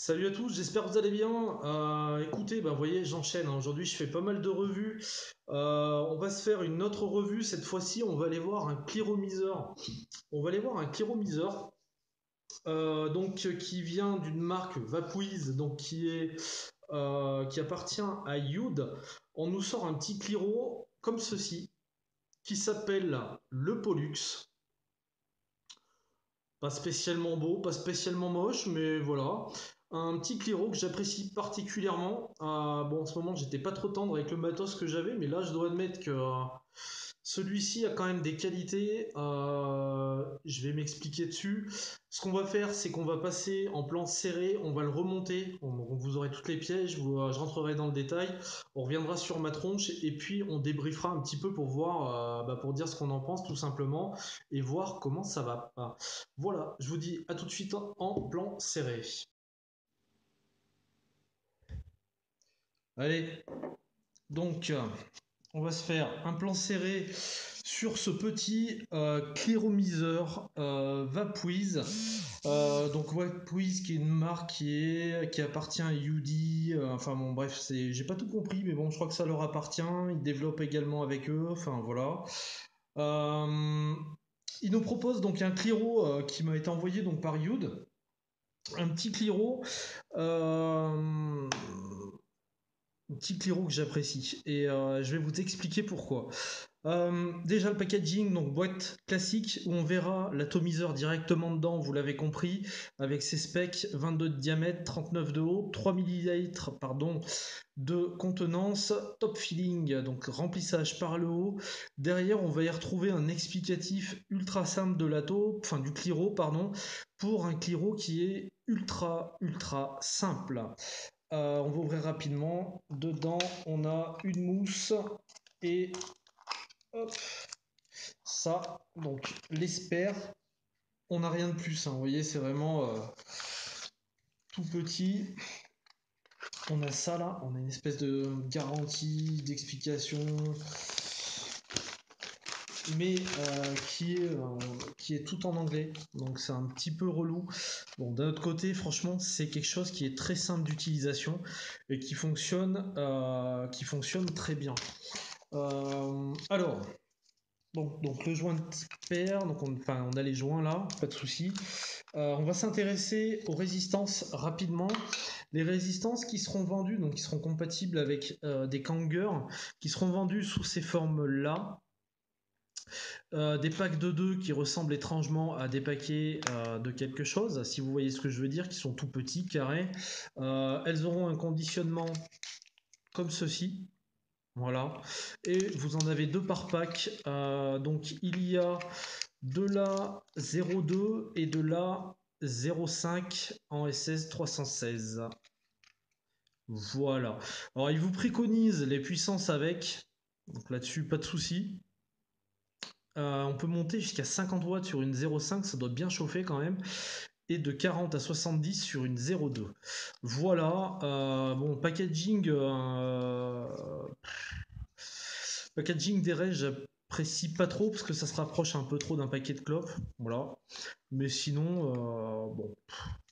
Salut à tous, j'espère que vous allez bien. Écoutez, vous voyez, j'enchaîne, hein. Aujourd'hui, je fais pas mal de revues. On va se faire une autre revue. Cette fois-ci, on va aller voir un cléromiseur. On va aller voir un cléromiseur, qui vient d'une marque Vapuiz, qui appartient à Youd. On nous sort un petit Cliro comme ceci, qui s'appelle le Pollux. Pas spécialement beau, pas spécialement moche, mais voilà. Un petit Cliro que j'apprécie particulièrement. Bon, en ce moment, j'étais pas trop tendre avec le matos que j'avais, mais là, je dois admettre que celui-ci a quand même des qualités. Je vais m'expliquer dessus. Ce qu'on va faire, c'est qu'on va passer en plan serré, on va le remonter. Vous aurez toutes les pièges, je rentrerai dans le détail. On reviendra sur ma tronche et puis on débriefera un petit peu pour voir, pour dire ce qu'on en pense tout simplement et voir comment ça va. Voilà, je vous dis à tout de suite en plan serré. Allez, donc on va se faire un plan serré sur ce petit cléromiseur Vapuiz. Donc Vapuiz qui est une marque qui appartient à UD. Enfin bon bref, j'ai pas tout compris, mais bon je crois que ça leur appartient. Ils développent également avec eux. Enfin voilà. Euh, ils nous proposent donc un Cliro qui m'a été envoyé donc par Youd. Un petit Cliro. Euh, un petit Cliro que j'apprécie. Et je vais vous expliquer pourquoi. Déjà le packaging, donc boîte classique où on verra l'atomiseur directement dedans, vous l'avez compris, avec ses specs 22 de diamètre, 39 de haut, 3 millilitres pardon, de contenance, top filling, donc remplissage par le haut. Derrière, on va y retrouver un explicatif ultra simple de l'Ato, enfin du Cliro, pardon, pour un Cliro qui est ultra simple. On va ouvrir rapidement. Dedans, on a une mousse et hop, ça, donc l'espère, on n'a rien de plus, hein. Vous voyez, c'est vraiment tout petit. On a ça là, on a une espèce de garantie, d'explication, mais qui est tout en anglais, donc c'est un petit peu relou. Bon, d'un autre côté, franchement, c'est quelque chose qui est très simple d'utilisation et qui fonctionne très bien. Alors, bon, donc le joint de paire, on a les joints là, pas de souci. On va s'intéresser aux résistances rapidement. Les résistances qui seront vendues, donc qui seront compatibles avec des Kanger, qui seront vendues sous ces formes-là. Des packs de 2 qui ressemblent étrangement à des paquets de quelque chose, si vous voyez ce que je veux dire, qui sont tout petits, carrés. Elles auront un conditionnement comme ceci. Voilà. Et vous en avez deux par pack. Donc il y a de la 0,2 et de la 0,5 en SS 316. Voilà. Alors il vous préconise les puissances avec. Donc là-dessus, pas de souci. On peut monter jusqu'à 50 watts sur une 0,5, ça doit bien chauffer quand même. Et de 40 à 70 sur une 0,2. Voilà. Bon, packaging des rêves, j'apprécie pas trop parce que ça se rapproche un peu trop d'un paquet de clopes. Voilà. Mais sinon, bon,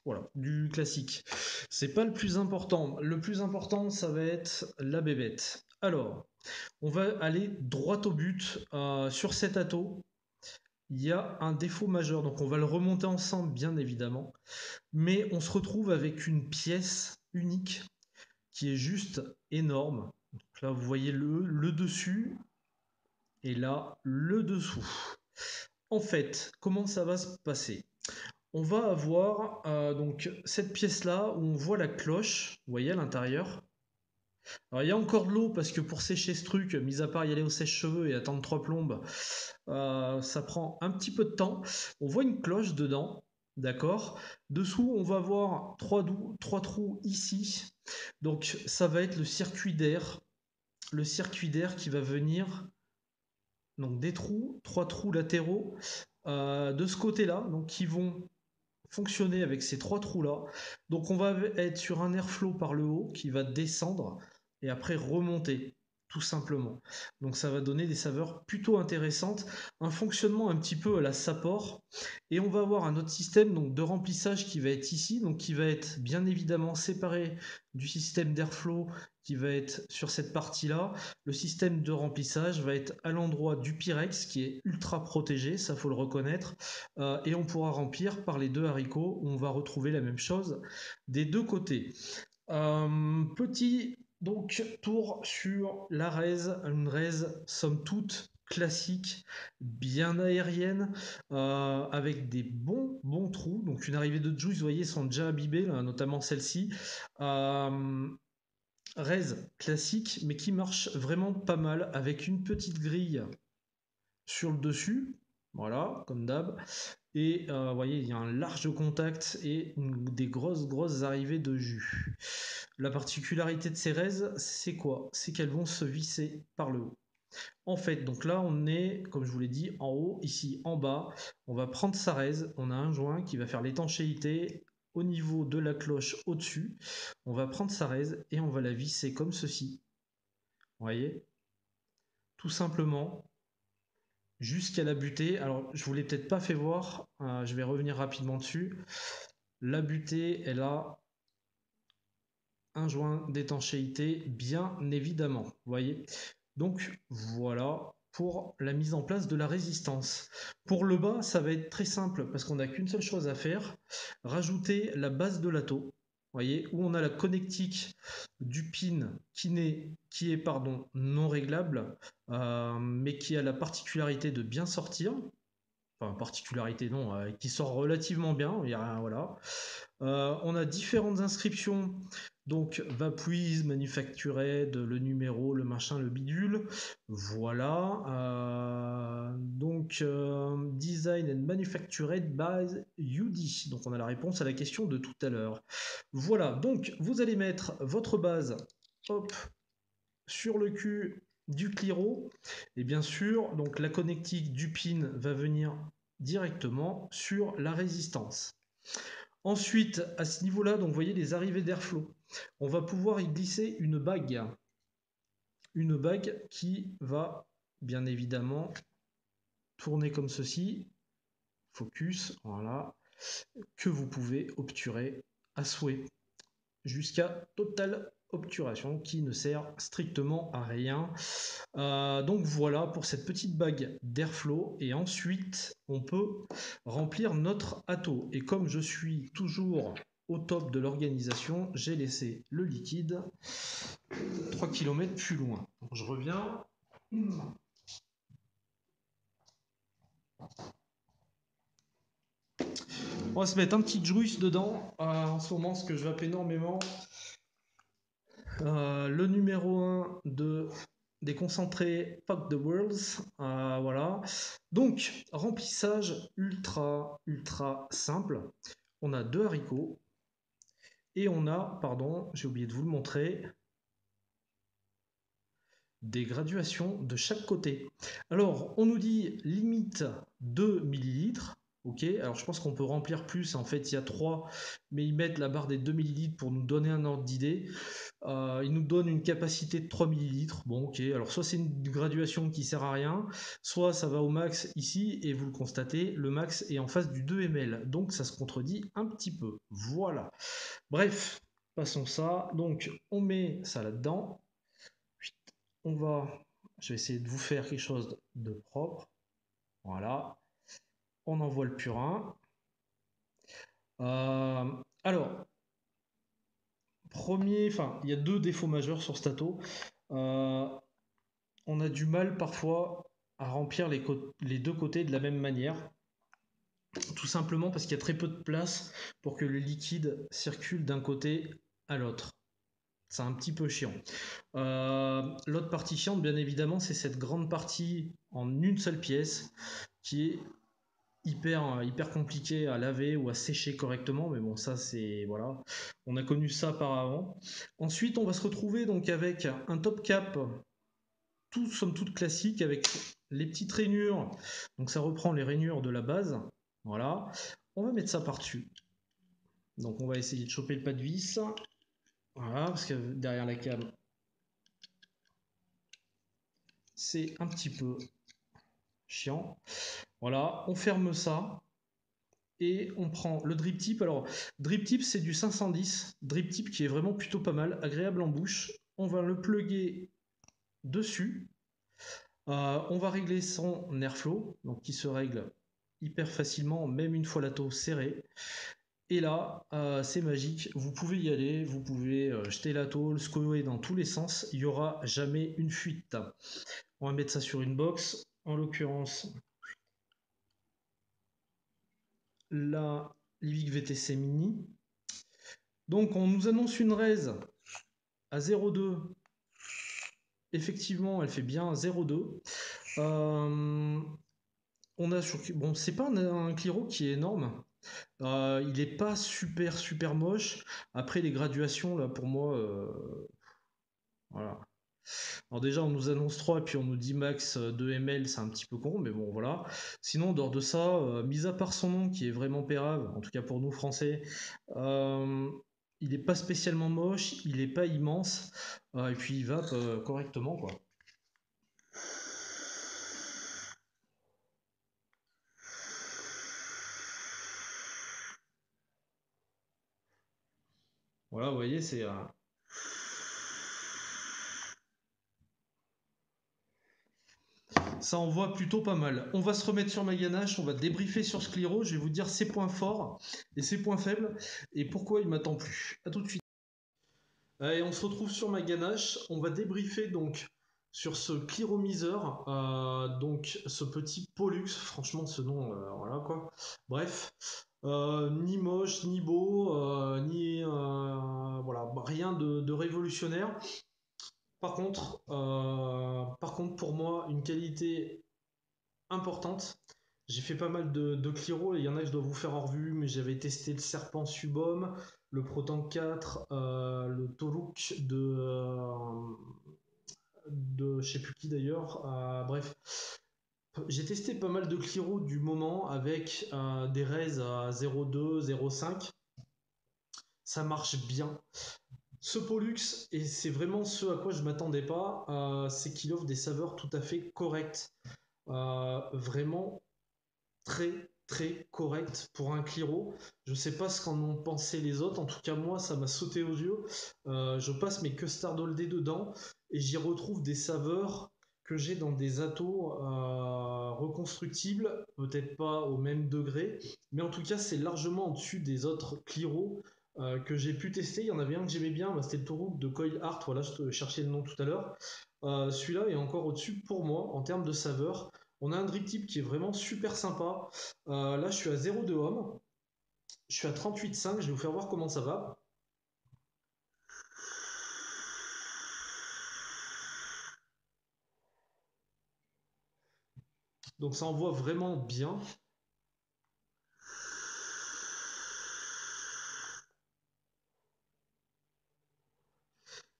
voilà, du classique. C'est pas le plus important. Le plus important, ça va être la bébête. Alors, on va aller droit au but. Sur cet ato, il y a un défaut majeur. Donc, on va le remonter ensemble, bien évidemment. Mais on se retrouve avec une pièce unique qui est juste énorme. Donc là, vous voyez le dessus et là, le dessous. En fait, comment ça va se passer? On va avoir donc cette pièce-là où on voit la cloche, vous voyez à l'intérieur. Alors il y a encore de l'eau parce que pour sécher ce truc, mis à part y aller au sèche-cheveux et attendre 3 plombes, ça prend un petit peu de temps. On voit une cloche dedans, d'accord. Dessous, on va voir trois trous ici. Donc ça va être le circuit d'air qui va venir. Donc des trous, 3 trous latéraux de ce côté-là, donc qui vont fonctionner avec ces 3 trous-là. Donc on va être sur un airflow par le haut qui va descendre et après remonter. tout simplement. Donc ça va donner des saveurs plutôt intéressantes, un fonctionnement un petit peu à la Sapor. Et on va avoir un autre système donc, de remplissage qui va être ici, donc qui va être bien évidemment séparé du système d'airflow qui va être sur cette partie-là. Le système de remplissage va être à l'endroit du Pyrex qui est ultra protégé, ça faut le reconnaître. Et on pourra remplir par les deux haricots, où on va retrouver la même chose des deux côtés. Petit donc tour sur la raise, une raise somme toute classique, bien aérienne, avec des bons trous. Donc une arrivée de juice, vous voyez, sont déjà abîmées, là, notamment celle-ci. Raise classique, mais qui marche vraiment pas mal, avec une petite grille sur le dessus, voilà, comme d'hab. Et vous voyez, il y a un large contact et des grosses arrivées de jus. La particularité de ces raises, c'est quoi? C'est qu'elles vont se visser par le haut. En fait, donc là, on est, comme je vous l'ai dit, en haut, ici en bas. On va prendre sa raise. On a un joint qui va faire l'étanchéité au niveau de la cloche au-dessus. On va prendre sa raise et on va la visser comme ceci. Vous voyez? Tout simplement jusqu'à la butée. Alors, je vous l'ai peut-être pas fait voir. Je vais revenir rapidement dessus. La butée, elle a un joint d'étanchéité, bien évidemment. Vous voyez? Donc voilà pour la mise en place de la résistance. Pour le bas, ça va être très simple parce qu'on n'a qu'une seule chose à faire, rajouter la base de l'atto. Voyez, où on a la connectique du pin qui est non réglable, mais qui a la particularité de bien sortir. Enfin, particularité non, qui sort relativement bien. Il y a, voilà. On a différentes inscriptions, donc Vapuise, Manufactured, le numéro, le machin, le bidule, voilà. Design and Manufactured by UD. Donc on a la réponse à la question de tout à l'heure. Voilà, donc vous allez mettre votre base, hop, sur le cul du Cliro, et bien sûr, donc la connectique du pin va venir directement sur la résistance. Ensuite, à ce niveau-là, donc vous voyez les arrivées d'airflow. On va pouvoir y glisser une bague. Une bague qui va bien évidemment tourner comme ceci. Focus, voilà. Que vous pouvez obturer à souhait. Jusqu'à totale obturation qui ne sert strictement à rien. Donc voilà pour cette petite bague d'airflow. Et ensuite, on peut remplir notre atto. Et comme je suis toujours au top de l'organisation, j'ai laissé le liquide 3 km plus loin. Donc je reviens. On va se mettre un petit juice dedans. En ce moment, ce que je vape énormément. Le numéro 1 des concentrés Fuck the Worlds. Voilà. Donc, remplissage ultra simple. On a 2 haricots. Et on a, pardon, j'ai oublié de vous le montrer, des graduations de chaque côté. Alors, on nous dit limite 2 millilitres. Ok, alors je pense qu'on peut remplir plus. En fait, il y a 3, mais ils mettent la barre des 2 millilitres pour nous donner un ordre d'idée. Ils nous donnent une capacité de 3 millilitres. Bon, ok, alors soit c'est une graduation qui sert à rien, soit ça va au max ici, et vous le constatez, le max est en face du 2 ml. Donc ça se contredit un petit peu. Voilà. Bref, passons ça. Donc, on met ça là-dedans. Je vais essayer de vous faire quelque chose de propre. Voilà. On envoie le purin. Alors, il y a 2 défauts majeurs sur Stato. On a du mal parfois à remplir les 2 côtés de la même manière. Tout simplement parce qu'il y a très peu de place pour que le liquide circule d'un côté à l'autre. C'est un petit peu chiant. L'autre partie chiante, bien évidemment, c'est cette grande partie en une seule pièce qui est hyper compliqué à laver ou à sécher correctement. Mais bon, ça, c'est. Voilà. On a connu ça par avant. Ensuite, on va se retrouver donc avec un top cap, somme toute classique, avec les petites rainures. Donc, ça reprend les rainures de la base. Voilà. On va mettre ça par-dessus. Donc, on va essayer de choper le pas de vis. Voilà, parce que derrière la cam, c'est un petit peu chiant. Voilà, on ferme ça. Et on prend le drip tip. Alors, drip tip, c'est du 510. Drip tip qui est vraiment plutôt pas mal, agréable en bouche. On va le plugger dessus. On va régler son airflow, donc qui se règle hyper facilement, même une fois la taux serrée. Et là, c'est magique. Vous pouvez y aller, vous pouvez jeter la tôle, secouer dans tous les sens. Il n'y aura jamais une fuite. On va mettre ça sur une box. En l'occurrence, la Livic VTC Mini. Donc on nous annonce une raise à 0,2. Effectivement, elle fait bien 0,2. On a bon, c'est pas un Cliro qui est énorme. Il est pas super moche. Après les graduations là, pour moi, voilà. Alors déjà, on nous annonce 3 et puis on nous dit max 2 ml, c'est un petit peu con, mais bon, voilà. Sinon, dehors de ça, mis à part son nom qui est vraiment pérave, en tout cas pour nous français, il n'est pas spécialement moche, il n'est pas immense, et puis il va correctement, quoi. Voilà, vous voyez, c'est... Ça envoie plutôt pas mal. On va se remettre sur ma ganache, on va débriefer sur ce Cliro, je vais vous dire ses points forts et ses points faibles, et pourquoi il m'attend plus. A tout de suite. Et on se retrouve sur ma ganache, on va débriefer donc sur ce Cliromiseur, donc ce petit Pollux, franchement ce nom, voilà quoi. Bref, ni moche, ni beau, ni voilà, rien de révolutionnaire. Par contre, pour moi, une qualité importante. J'ai fait pas mal de Cliro et il y en a que je dois vous faire en revue, mais j'avais testé le Serpent Subom, le Protank 4, le Toruk de je sais plus qui d'ailleurs. Bref, j'ai testé pas mal de Cliro du moment avec des raises à 0,2, 0,5. Ça marche bien. Ce Pollux, et c'est vraiment ce à quoi je m'attendais pas, c'est qu'il offre des saveurs tout à fait correctes. Vraiment très correct pour un Cliro. Je sais pas ce qu'en ont pensé les autres. En tout cas, moi, ça m'a sauté aux yeux. Je passe mes custard all day dedans et j'y retrouve des saveurs que j'ai dans des atauts reconstructibles, peut-être pas au même degré, mais en tout cas, c'est largement au-dessus des autres Cliro que j'ai pu tester. Il y en avait un que j'aimais bien, c'était le Tourouk de Coil Art. Voilà, je te cherchais le nom tout à l'heure. Celui-là est encore au-dessus pour moi en termes de saveur. On a un drip tip qui est vraiment super sympa. Là, je suis à 0,2 ohm. Je suis à 38,5. Je vais vous faire voir comment ça va. Donc ça envoie vraiment bien.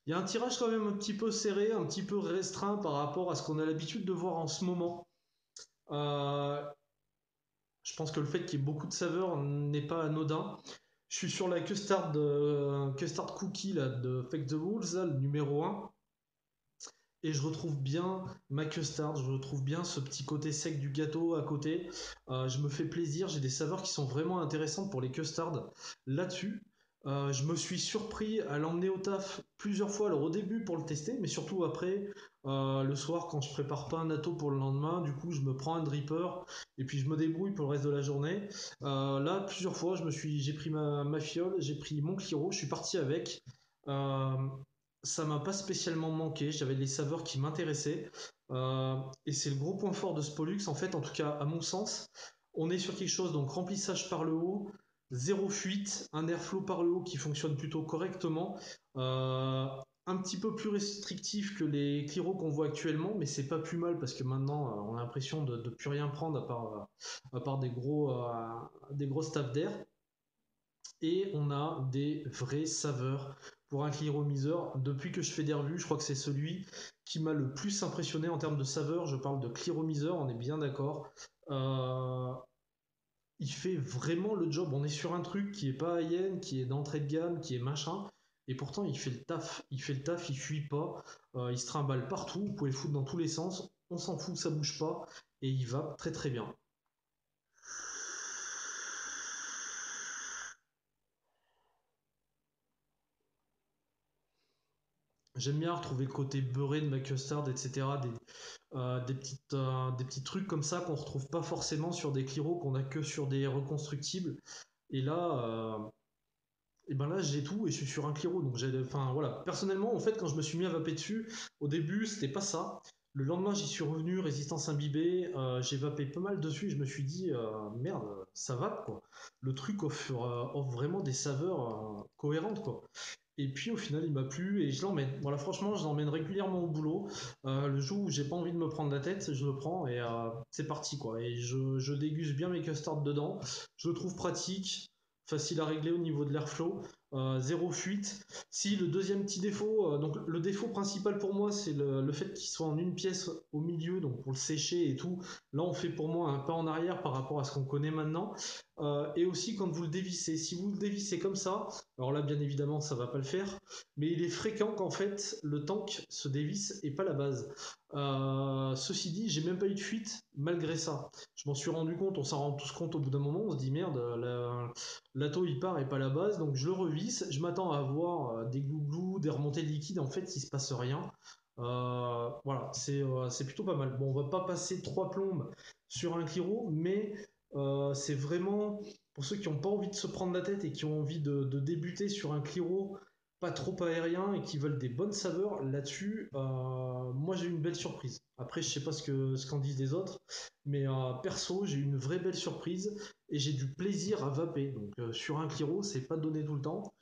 Il y a un tirage quand même un petit peu serré, un petit peu restreint par rapport à ce qu'on a l'habitude de voir en ce moment. Euh, je pense que le fait qu'il y ait beaucoup de saveurs n'est pas anodin. Je suis sur la custard cookie là, de Fake the Rules, là, le numéro 1. Et je retrouve bien ma custard, je retrouve bien ce petit côté sec du gâteau à côté. Je me fais plaisir, j'ai des saveurs qui sont vraiment intéressantes pour les custards là-dessus. Je me suis surpris à l'emmener au taf plusieurs fois, alors au début pour le tester, mais surtout après, le soir quand je prépare pas un gâteau pour le lendemain, du coup je me prends un dripper et puis je me débrouille pour le reste de la journée. Là, plusieurs fois, j'ai pris ma fiole, j'ai pris mon Cliro, je suis parti avec. Euh, Ça m'a pas spécialement manqué, j'avais les saveurs qui m'intéressaient. Et c'est le gros point fort de ce Pollux, en fait, en tout cas à mon sens. On est sur quelque chose, donc remplissage par le haut, zéro fuite, un airflow par le haut qui fonctionne plutôt correctement. Un petit peu plus restrictif que les Cliro qu'on voit actuellement, mais c'est pas plus mal parce que maintenant on a l'impression de ne plus rien prendre à part des gros staffs d'air. Et on a des vraies saveurs pour un Cliromiseur. Depuis que je fais des revues, je crois que c'est celui qui m'a le plus impressionné en termes de saveurs. Je parle de Cliromiseur, on est bien d'accord. Euh, il fait vraiment le job. On est sur un truc qui est pas high-end, qui est d'entrée de gamme, qui est machin. et pourtant il fait le taf. Il fait le taf, il fuit pas, il se trimballe partout, vous pouvez le foutre dans tous les sens, on s'en fout, ça bouge pas, et il va très très bien. J'aime bien retrouver le côté beurré de ma custard, etc. Des petits trucs comme ça qu'on retrouve pas forcément sur des Cliro, qu'on a que sur des reconstructibles. Et et ben là j'ai tout et je suis sur un Cliro. Donc enfin voilà. Personnellement, en fait, quand je me suis mis à vaper dessus, au début c'était pas ça. Le lendemain, j'y suis revenu, résistance imbibée. J'ai vapé pas mal dessus et je me suis dit, merde, ça vape quoi. Le truc offre vraiment des saveurs cohérentes quoi. Et puis au final, il m'a plu et je l'emmène. Voilà, franchement, je l'emmène régulièrement au boulot. Le jour où j'ai pas envie de me prendre la tête, je le prends et c'est parti quoi. Et je déguste bien mes custards dedans. Je le trouve pratique, facile à régler au niveau de l'airflow, zéro fuite. Si le deuxième petit défaut, donc le défaut principal pour moi, c'est le fait qu'il soit en une pièce au milieu, donc pour le sécher et tout. Là, on fait pour moi un pas en arrière par rapport à ce qu'on connaît maintenant. Et aussi quand vous le dévissez. Si vous le dévissez comme ça, alors là, bien évidemment, ça va pas le faire, mais il est fréquent qu'en fait le tank se dévisse et pas la base. Ceci dit, j'ai même pas eu de fuite malgré ça. Je m'en suis rendu compte, on s'en rend tous compte au bout d'un moment, on se dit merde, l'atto il part et pas la base, donc je le revisse. Je m'attends à avoir des glouglous, des remontées de liquide, en fait il se passe rien. Voilà, c'est plutôt pas mal. Bon, on va pas passer trois plombes sur un Cliro, mais c'est vraiment pour ceux qui n'ont pas envie de se prendre la tête et qui ont envie de débuter sur un Cliro pas trop aérien et qui veulent des bonnes saveurs, là-dessus, moi j'ai eu une belle surprise. Après, je sais pas ce qu'en disent les autres, mais perso, j'ai eu une vraie belle surprise et j'ai du plaisir à vaper. Donc sur un Cliro, c'est pas donné tout le temps.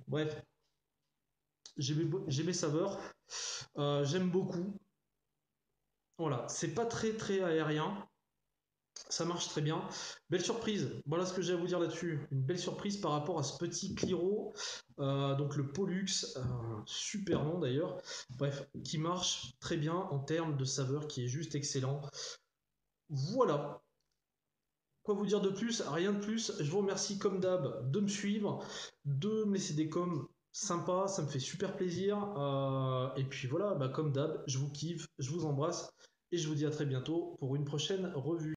Bref, j'ai mes saveurs, j'aime beaucoup. Voilà, c'est pas très très aérien, ça marche très bien. Belle surprise. Voilà ce que j'ai à vous dire là-dessus. Une belle surprise par rapport à ce petit Cliro. Donc le Pollux, super nom d'ailleurs. Bref, qui marche très bien en termes de saveur, qui est juste excellent. Voilà. Quoi vous dire de plus? Rien de plus. Je vous remercie comme d'hab de me suivre, de me laisser des coms sympas, ça me fait super plaisir. Et puis voilà, bah, comme d'hab, je vous kiffe, je vous embrasse et je vous dis à très bientôt pour une prochaine revue.